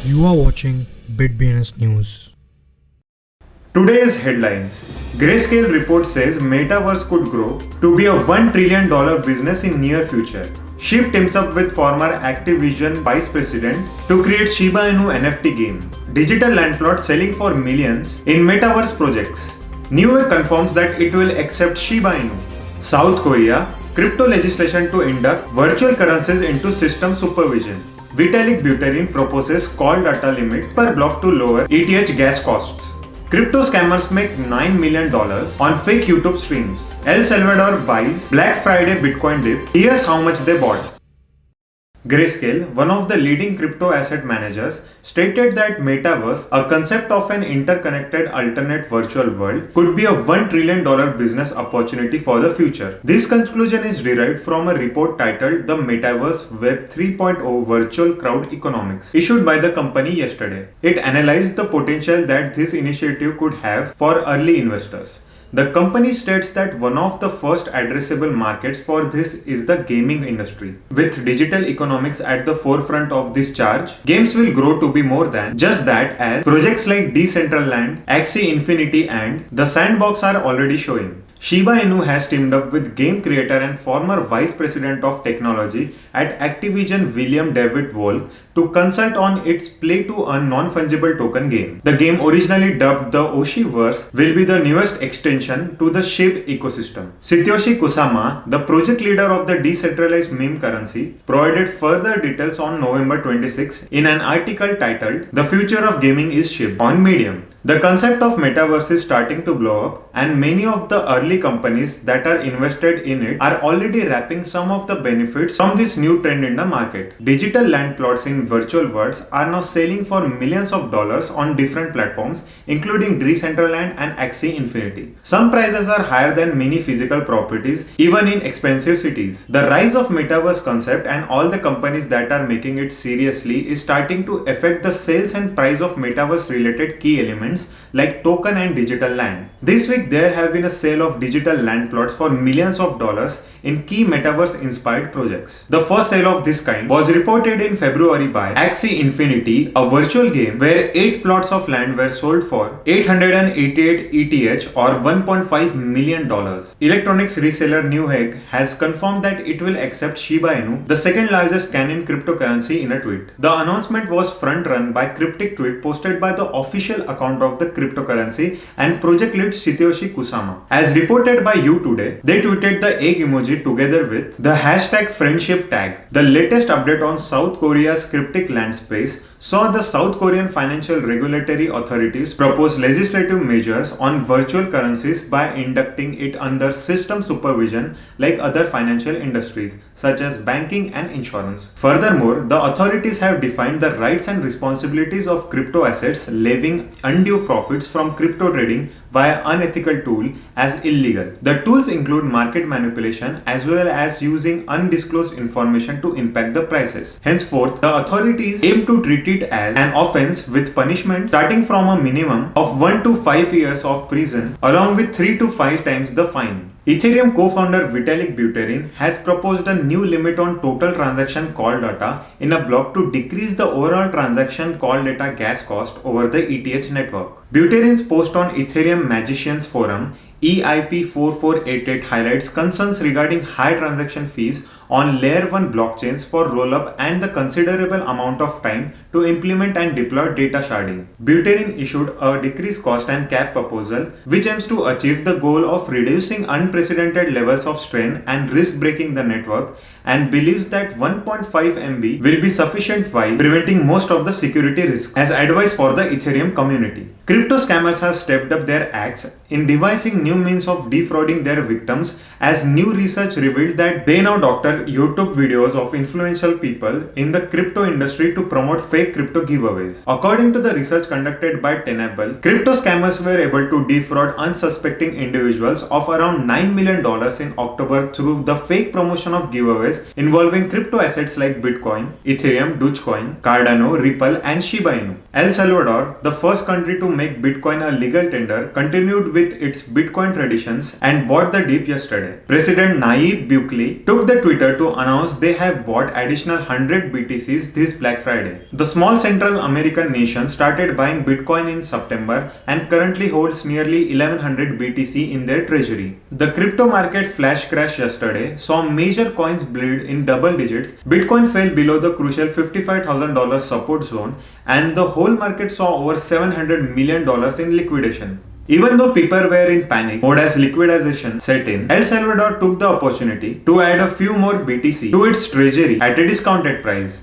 You are watching BitBNS News. Today's headlines. Grayscale report says Metaverse could grow to be a $1 trillion business in near future. Sheep teams up with former Activision vice president to create Shiba Inu NFT game. Digital land plot selling for millions in Metaverse projects. Newegg confirms that it will accept Shiba Inu. South Korea, crypto legislation to induct virtual currencies into system supervision. Vitalik Buterin proposes call data limit per block to lower ETH gas costs. Crypto scammers make $9 million on fake YouTube streams. El Salvador buys Black Friday Bitcoin dip. Here's how much they bought. Grayscale, one of the leading crypto asset managers, stated that Metaverse, a concept of an interconnected alternate virtual world, could be a $1 trillion business opportunity for the future. This conclusion is derived from a report titled The Metaverse Web 3.0 Virtual Crowd Economics, issued by the company yesterday. It analyzed the potential that this initiative could have for early investors. The company states that one of the first addressable markets for this is the gaming industry. With digital economics at the forefront of this charge, games will grow to be more than just that, as projects like Decentraland, Axie Infinity and The Sandbox are already showing. Shiba Inu has teamed up with game creator and former vice president of technology at Activision William David Wall to consult on its play-to-earn non-fungible token game. The game, originally dubbed the Oshiverse, will be the newest extension to the SHIB ecosystem. Satoshi Kusama, the project leader of the decentralized meme currency, provided further details on November 26 in an article titled "The Future of Gaming is SHIB" on Medium. The concept of metaverse is starting to blow up, and many of the early companies that are invested in it are already wrapping some of the benefits from this new trend in the market. Digital land plots in virtual worlds are now selling for millions of dollars on different platforms, including Decentraland and Axie Infinity. Some prices are higher than many physical properties, even in expensive cities. The rise of metaverse concept and all the companies that are making it seriously is starting to affect the sales and price of metaverse related key elements like token and digital land. This week there have been a sale of digital land plots for millions of dollars in key metaverse inspired projects. The first sale of this kind was reported in February by Axie Infinity, a virtual game where 8 plots of land were sold for 888 ETH or $1.5 million. Electronics reseller Newegg has confirmed that it will accept Shiba Inu, the second largest Canaan cryptocurrency, in a tweet. The announcement was front run by cryptic tweet posted by the official account of the cryptocurrency and project lead Satoshi Kusama. As reported by You Today, they tweeted the egg emoji together with the hashtag friendship tag. The latest update on South Korea's cryptic land space saw the South Korean financial regulatory authorities propose legislative measures on virtual currencies by inducting it under system supervision like other financial industries such as banking and insurance. Furthermore, the authorities have defined the rights and responsibilities of crypto assets levying undue profits from crypto trading via unethical tool as illegal. The tools include market manipulation as well as using undisclosed information to impact the prices. Henceforth, the authorities aim to treat it as an offense with punishment starting from a minimum of 1 to 5 years of prison along with 3 to 5 times the fine. Ethereum co-founder Vitalik Buterin has proposed a new limit on total transaction call data in a block to decrease the overall transaction call data gas cost over the ETH network. Buterin's post on Ethereum Magicians Forum EIP4488 highlights concerns regarding high transaction fees on layer 1 blockchains for rollup and the considerable amount of time to implement and deploy data sharding. Buterin issued a decrease cost and cap proposal which aims to achieve the goal of reducing unprecedented levels of strain and risk breaking the network, and believes that 1.5 MB will be sufficient while preventing most of the security risks, as advice for the Ethereum community. Crypto scammers have stepped up their acts in devising new means of defrauding their victims, as new research revealed that they now doctor YouTube videos of influential people in the crypto industry to promote fake crypto giveaways. According to the research conducted by Tenable, crypto scammers were able to defraud unsuspecting individuals of around $9 million in October through the fake promotion of giveaways involving crypto assets like Bitcoin, Ethereum, Dogecoin, Cardano, Ripple, and Shiba Inu. El Salvador, the first country to make Bitcoin a legal tender, continued with its Bitcoin traditions and bought the dip yesterday. President Nayib Bukele took the Twitter Twitter to announce they have bought additional 100 BTCs this Black Friday. The small Central American nation started buying Bitcoin in September and currently holds nearly 1100 BTC in their treasury. The crypto market flash crash yesterday saw major coins bleed in double digits. Bitcoin fell below the crucial $55,000 support zone and the whole market saw over $700 million in liquidation. Even though people were in panic mode as liquidation set in, El Salvador took the opportunity to add a few more BTC to its treasury at a discounted price.